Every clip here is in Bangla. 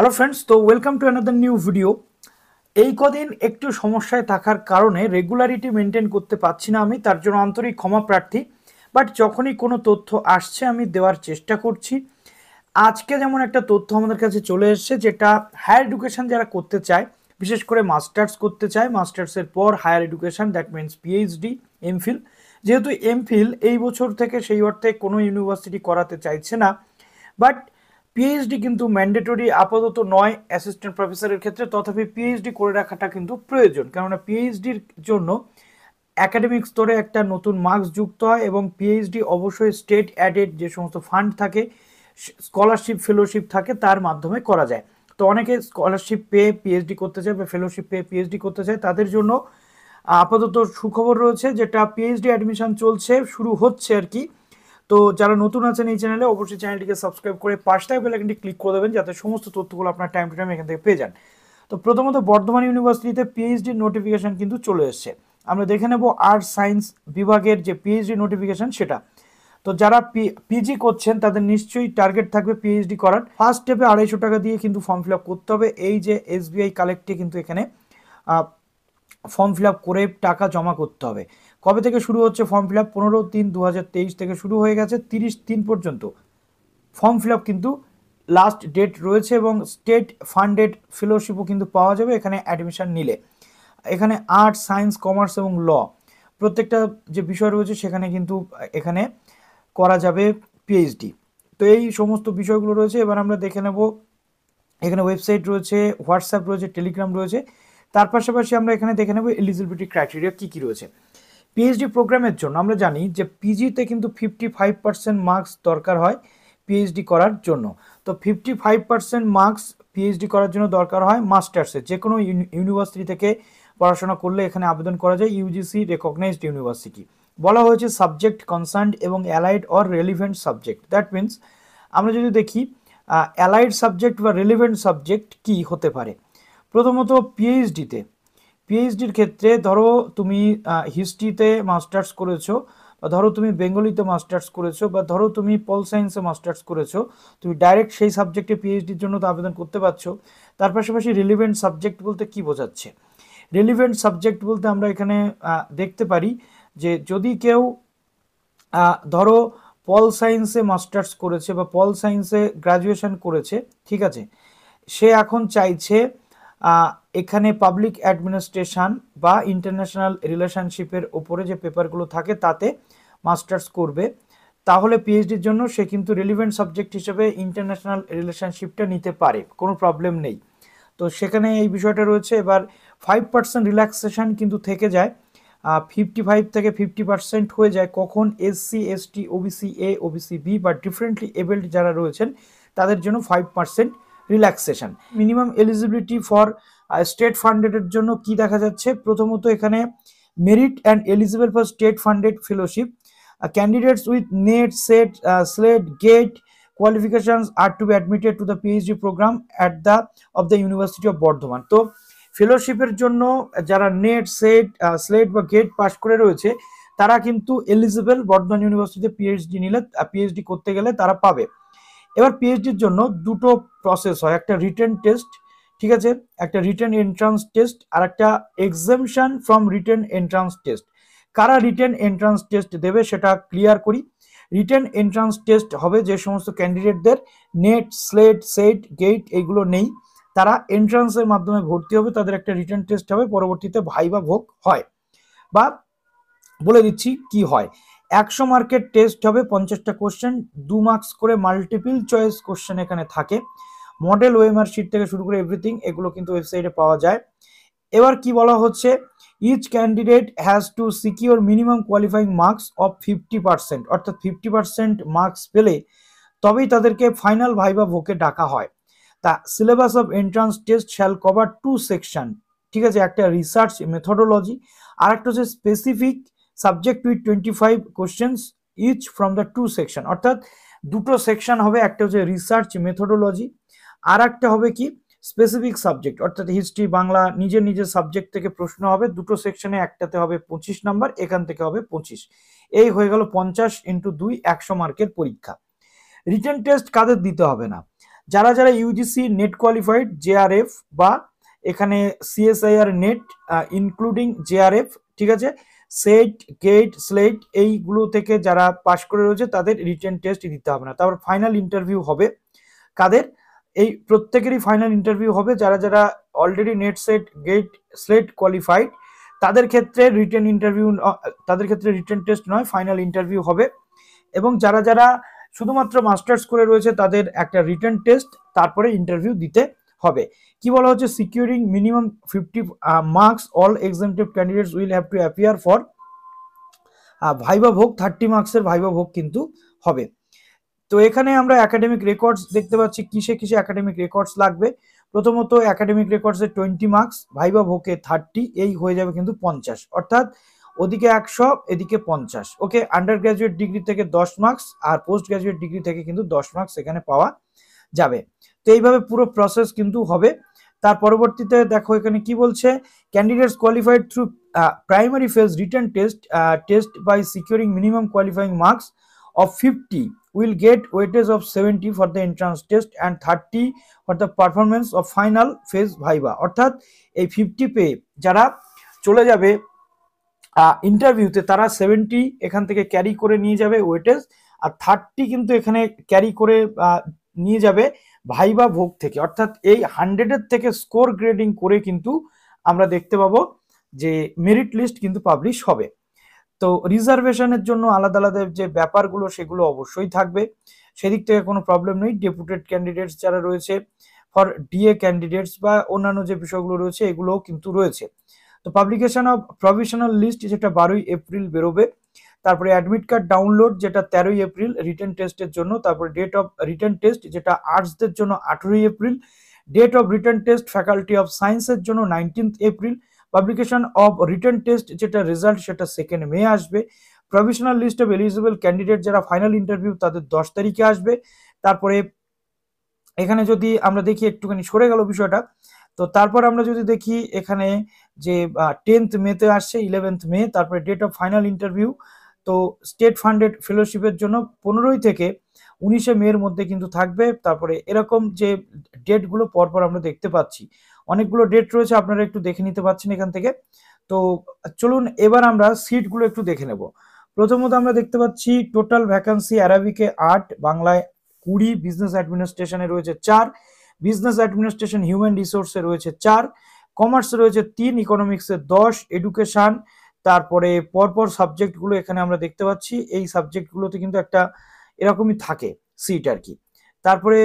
হ্যালো ফ্রেন্ডস, তো welcome to another new video. এই কদিন একটু সমস্যায় থাকার কারণে রেগুলারিটি মেনটেন করতে পারছি না আমি, তার জন্য আন্তরিক ক্ষমা প্রার্থী। বাট যখনই কোনো তথ্য আসছে আমি দেওয়ার চেষ্টা করছি। আজকে যেমন একটা তথ্য আমাদের কাছে চলে এসেছে, যেটা হায়ার এডুকেশন যারা করতে চায়, বিশেষ করে মাস্টার্স করতে চায়, মাস্টার্সের পর higher education, that means PhD, MPhil. যেহেতু এমফিল এই বছর থেকে সেই অর্থে কোনো ইউনিভার্সিটি করাতে চাইছে না, বাট পিএইচডি কিন্তু ম্যান্ডেটরি আপাতত নয় অ্যাসিস্ট্যান্ট প্রফেসরের ক্ষেত্রে, তথাপি পিএইচডি করে রাখাটা কিন্তু প্রয়োজন, কেননা পিএইচডির জন্য একাডেমিক স্তরে একটা নতুন মার্কস যুক্ত হয় এবং পিএইচডি অবশ্যই স্টেট অ্যাডেড যে সমস্ত ফান্ড থাকে, স্কলারশিপ ফেলোশিপ থাকে, তার মাধ্যমে করা যায়। তো অনেকে স্কলারশিপ পেয়ে পিএইচডি করতে চায় বা ফেলোশিপ পেয়ে পিএইচডি করতে চায়, তাদের জন্য আপাতত সুখবর রয়েছে, যেটা পিএইচডি অ্যাডমিশন চলছে, শুরু হচ্ছে আর কি। তো যারা নতুন আছেন এই চ্যানেলে, অবশ্যই চ্যানেলটিকে সাবস্ক্রাইব করে পাশে বেল আইকনটি ক্লিক করে দেবেন, যাতে সমস্ত তথ্যগুলো আপনার টাইম টু টাইম এখান থেকে পেয়ে যান। তো প্রথমত বর্ধমান ইউনিভার্সিটিতে পিএইচডি নোটিফিকেশন কিন্তু চলে এসছে। আমরা দেখে নেব আর্টস সায়েন্স বিভাগের যে পিএইচডি নোটিফিকেশন সেটা। তো যারা পিজি করছেন তাদের নিশ্চয়ই টার্গেট থাকবে পিএইচডি করার। ফার্স্ট স্টেপে 250 টাকা দিয়ে কিন্তু ফর্ম ফিল আপ করতে হবে। এই যে এসবিআই কালেক্টে কিন্তু এখানে ফর্ম ফিল আপ করে টাকা জমা করতে হবে। কবে থেকে শুরু হচ্ছে ফর্ম ফিল আপ? 15/3/2023 থেকে শুরু হয়ে গেছে, 30/3 পর্যন্ত ফর্ম ফিল আপ কিন্তু লাস্ট ডেট রয়েছে, এবং স্টেট ফান্ডেড ফেলোশিপও কিন্তু পাওয়া যাবে এখানে অ্যাডমিশন নিলে। এখানে আর্টস, সায়েন্স, কমার্স এবং ল প্রত্যেকটা যে বিষয় রয়েছে সেখানে কিন্তু এখানে করা যাবে পিএইচডি। তো এই সমস্ত বিষয়গুলো রয়েছে। এবার আমরা দেখে নেব, এখানে ওয়েবসাইট রয়েছে, হোয়াটসঅ্যাপ রয়েছে, টেলিগ্রাম রয়েছে। তার পাশাপাশি আমরা এখানে দেখে নেব এলিজিবিলিটি ক্রাইটেরিয়া কী কী রয়েছে। পিএইচডি প্রোগ্রামের জন্য আমরা জানি যে পিজিতে কিন্তু 55% মার্কস দরকার হয় পিএইচডি করার জন্য। তো 55% মার্কস পিএইচডি করার জন্য দরকার হয় মাস্টার্সে। যে কোনো ইউনিভার্সিটি থেকে পড়াশোনা করলে এখানে আবেদন করা যায়, ইউজিসি রেকগনাইজড ইউনিভার্সিটি। বলা হয়েছে সাবজেক্ট কনসার্নড এবং allied or relevant subject. That means আমরা যদি দেখি অ্যালাইড সাবজেক্ট বা রেলিভেন্ট সাবজেক্ট কি হতে পারে। প্রথমত পিএইচডির ক্ষেত্রে ধরো তুমি হিস্ট্রিতে মাস্টার্স করেছো, বা ধরো তুমি বেঙ্গলিতে মাস্টার্স করেছো, বা ধরো তুমি পল সায়েন্সে মাস্টার্স করেছো, তুমি ডাইরেক্ট সেই সাবজেক্টে পিএইচডির জন্য তো আবেদন করতে পারছো। তার পাশাপাশি রিলিভেন্ট সাবজেক্ট বলতে কি বোঝাচ্ছে? রিলিভেন্ট সাবজেক্ট বলতে আমরা এখানে দেখতে পারি যে যদি কেউ ধরো পল সায়েন্সে মাস্টার্স করেছে বা পল সায়েন্সে গ্রাজুয়েশন করেছে, ঠিক আছে, সে এখন চাইছে এখানে পাবলিক অ্যাডমিনিস্ট্রেশন বা ইন্টারন্যাশনাল রিলেশনশিপের ওপরে যে পেপারগুলো থাকে তাতে মাস্টার্স করবে, তাহলে পিএইচডির জন্য সে কিন্তু রিলিভেন্ট সাবজেক্ট হিসেবে ইন্টারন্যাশনাল রিলেশনশিপটা নিতে পারে, কোনো প্রবলেম নেই। তো সেখানে এই বিষয়টা রয়েছে। এবার 5% রিল্যাক্সেশন কিন্তু থেকে যায়, 55 থেকে 50% হয়ে যায় কখন? SC, ST, OBC A, OBC B বা ডিফারেন্টলি এবেলড যারা রয়েছেন তাদের জন্য 5% relaxation. Minimum eligibility for state ফান্ডেডের জন্য কি দেখা যাচ্ছে? প্রথমত এখানে merit and eligible for state funded fellowship candidates with NET, SET, SLET, GATE qualifications are to be admitted to the PhD program at the University of Burdwan। তো ফেলোশিপের জন্য যারা নেট, সেট, স্লেট বা গেট পাস করে রয়েছে তারা কিন্তু এলিজিবল, বর্ধমান ইউনিভার্সিটিতে পিএইচডি নিলে, পিএইচডি করতে গেলে তারা পাবে। এবার পিএইচডির জন্য দুটো প্রসেস হয়, একটা রিটেন টেস্ট, ঠিক আছে, একটা রিটেন এন্ট্রান্স টেস্ট, আর একটা exemption from written entrance test. কারা রিটেন এন্ট্রান্স টেস্ট দেবে সেটা ক্লিয়ার করি। রিটেন এন্ট্রান্স টেস্ট হবে যে সমস্ত ক্যান্ডিডেটদের নেট, স্লেট, সেট, গেট এগুলো নেই, তারা এন্ট্রান্সের মাধ্যমে ভর্তি হবে, তাদের একটা রিটেন টেস্ট হবে, পরবর্তীতে ভাইবা ভোগ হয়। বা বলে দিচ্ছি কি হয়, 100 মার্কের টেস্ট হবে, 50টা কোশ্চেন, 2 মার্কস করে মাল্টিপল চয়েস কোশ্চেন এখানে থাকে। মডেল ওএমআর শিট থেকে শুরু করে এভরিথিং এগুলো কিন্তু ওয়েবসাইটে পাওয়া যায়। এবার কি বলা হচ্ছে, each candidate has to secure minimum qualifying marks of 50%, অর্থাৎ 50% মার্কস পেলে তবেই তাদেরকে ফাইনাল ভাইবা ভোকে ডাকা হয়। তা syllabus of entrance test shall cover 2 section, ঠিক আছে, একটা রিসার্চ মেথোডোলজি আর একটা হচ্ছে specific subject with 25 questions each from the 2 section. অর্থাৎ দুটো সেকশন হবে, একটা হচ্ছে রিসার্চ মেথোডোলজি আর একটা হবে কি স্পেসিফিক সাবজেক্ট, অর্থাৎ হিস্ট্রি, বাংলা, নিজের নিজের সাবজেক্ট থেকে প্রশ্ন হবে দুটো সেকশনে, একটাতে হবে 25 নাম্বার, এখান থেকে হবে 25। এই হয়ে গেল 50 × 2 100 মার্কের পরীক্ষা। রিটেন টেস্ট কাদের দিতে হবে না? যারা যারা ইউজিসি নেট কোয়ালিফাইড জেআরএফ বা এখানে সিএসআইআর নেট ইনক্লুডিং জেআরএফ, ঠিক আছে, সেট গেট স্লেট এইগুলো থেকে যারা পাশ করে রয়েছে তাদের রিটেন টেস্ট দিতে হবে না। তারপর ফাইনাল ইন্টারভিউ হবে কাদের, এই প্রত্যেকেরই ফাইনাল ইন্টারভিউ হবে যারা যারা already NET SET GATE SLET qualified তাদের ক্ষেত্রে রিটেন ইন্টারভিউ, তাদের ক্ষেত্রে রিটেন টেস্ট নয়, ফাইনাল ইন্টারভিউ হবে। এবং যারা যারা শুধুমাত্র মাস্টার্স করে রয়েছে তাদের একটা রিটেন টেস্ট তারপরে ইন্টারভিউ দিতে হবে। কি বলা হচ্ছে, securing minimum 50 marks all examined candidates will have to appear for viva voce, 30 মার্কসের ভাইবা ভোগ কিন্তু হবে। তো এখানে আমরা একাডেমিক রেকর্ডস দেখতে পাচ্ছি, কিসে কিসে একাডেমিক রেকর্ডস লাগবে। প্রথমত একাডেমিক রেকর্ডসে 20 মার্কস, ভাইবা ভোগে 30, এই হয়ে যাবে কিন্তু 50, অর্থাৎ ওদিকে 100 এদিকে 50। ওকে, আন্ডার গ্রাজুয়েট ডিগ্রি থেকে 10 মার্কস আর পোস্ট গ্রাজুয়েট ডিগ্রি থেকে কিন্তু 10 মার্কস এখানে পাওয়া যাবে। তো এইভাবে পুরো প্রসেস কিন্তু হবে। তার পরবর্তীতে দেখো এখানে কি বলছে, candidates qualified through primary phase written test by securing minimum qualifying marks of 50 will get weightage of 70 for the entrance test and 30 for the performance of final phase viva। অর্থাৎ এই 50 পেয়ে যারা চলে যাবে ইন্টারভিউতে তারা 70 এখান থেকে ক্যারি করে নিয়ে যাবে ওয়েটেজ, আর 30 কিন্তু এখানে ক্যারি করে নিয়ে যাবে ভাইবা ভোগ থেকে। অর্থাৎ এই 100-এর থেকে স্কোর গ্রেডিং করে কিন্তু আমরা দেখতে পাবো যে মেরিট লিস্ট কিন্তু পাবলিশ হবে। তো রিজার্ভেশনের জন্য আলাদা আলাদা যে ব্যাপারগুলো সেগুলো অবশ্যই থাকবে, সেদিক থেকে কোনো প্রবলেম নেই। ডেপুটেড ক্যান্ডিডেটস যারা রয়েছে, ফর ডিএ ক্যান্ডিডেটস বা অন্যান্য যে বিষয়গুলো রয়েছে এগুলোও কিন্তু রয়েছে। তো পাবলিকেশন অফ প্রভিশনাল লিস্ট যেটা 12ই এপ্রিল বেরোবে। তারপরে অ্যাডমিট কার্ড ডাউনলোড যেটা 13ই এপ্রিল রিটেন টেস্টের জন্য। তারপরে ডেট অফ রিটেন টেস্ট যেটা আর্টসদের জন্য 18ই April. Date of written test faculty of সায়েন্সের জন্য 19th April. Publication of written test যেটা রেজাল্ট সেটা 2nd মে আসবে। Provisional list of eligible candidate যারা ফাইনাল ইন্টারভিউ তাদের 10 তারিখে আসবে। তারপরে এখানে যদি আমরা দেখি একটুখানি সরে গেল বিষয়টা, তো তারপর আমরা যদি দেখি এখানে যে 10th মেতে আসছে, 11th মে। তারপরে ডেট অফ ফাইনাল ইন্টারভিউ, তো স্টেট ফান্ডেড ফেলোশিপের জন্য 15 থেকে 19 মের মধ্যে কিন্তু থাকবে। তারপরে এরকম যে ডেটগুলো পরপর আমরা দেখতে পাচ্ছি, অনেকগুলো ডেট রয়েছে, আপনারা একটু দেখে নিতে পারছেন এখান থেকে। তো চলুন এবার আমরা সিটগুলো একটু দেখে নেব। প্রথমত আমরা দেখতে পাচ্ছি টোটাল ভ্যাকান্সি অ্যারাবিকে 8, বাংলায় 20, বিজনেস অ্যাডমিনিস্ট্রেশনে রয়েছে 4, বিজনেস অ্যাডমিনিস্ট্রেশন হিউম্যান রিসোর্সে রয়েছে 4, কমার্সে রয়েছে 3, ইকোনমিক্সে 10, এডুকেশন। তারপরে পরপর সাবজেক্টগুলো এখানে আমরা দেখতে পাচ্ছি, এই সাবজেক্টগুলোতে কিন্তু একটা এরকমই থাকে সিট আর কি। তারপরে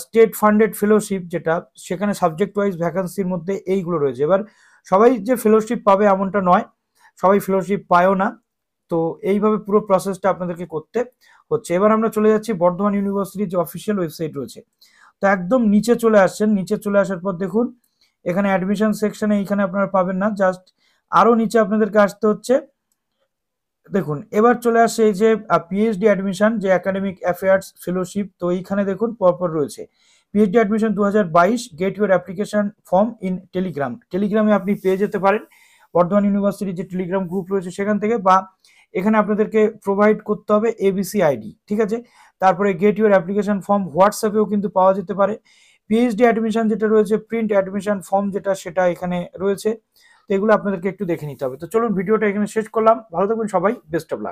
স্টেট ফান্ডেড ফেলোশিপ যেটা, সেখানে সাবজেক্ট ওয়াইজ ভ্যাকান্সির মধ্যে এইগুলো রয়েছে। এবার সবাই যে ফেলোশিপ পাবে এমনটা নয়, সবাই ফেলোশিপ পায়ও না। তো এইভাবে পুরো প্রসেসটা আপনাদেরকে করতে হচ্ছে। এবার আমরা চলে যাচ্ছি বর্ধমান ইউনিভার্সিটির যে অফিসিয়াল ওয়েবসাইট রয়েছে, তো একদম নিচে চলে আসছেন। নিচে চলে আসার পর দেখুন এখানে অ্যাডমিশন সেকশনে এইখানে আপনারা পাবেন না, জাস্ট আরো নিচে আপনাদেরকে আসতে হচ্ছে। দেখুন এবার চলে আসছে এই যে পিএইচডি অ্যাডমিশন যে একাডেমিক অ্যাফেয়ার্স ফেলোশিপ, তো এইখানে দেখুন পরপর রয়েছে PhD admission 2022, get your application form in টেলিগ্রামে আপনি পেয়ে যেতে পারেন বর্ধমান ইউনিভার্সিটির যে টেলিগ্রাম গ্রুপ রয়েছে সেখান থেকে, বা এখানে আপনাদেরকে প্রোভাইড করতে হবে এবিসি আইডি, ঠিক আছে। তারপরে গেট ইউর অ্যাপ্লিকেশন ফর্ম হোয়াটসঅ্যাপেও কিন্তু পাওয়া যেতে পারে। পিএইচডি অ্যাডমিশন যেটা রয়েছে প্রিন্ট অ্যাডমিশন ফর্ম যেটা, সেটা এখানে রয়েছে। তো এগুলো আপনাদেরকে একটু দেখে নিতে হবে। তো চলুন ভিডিওটা এখানে শেষ করলাম, ভালো থাকবেন সবাই, বেস্ট অফ লাক।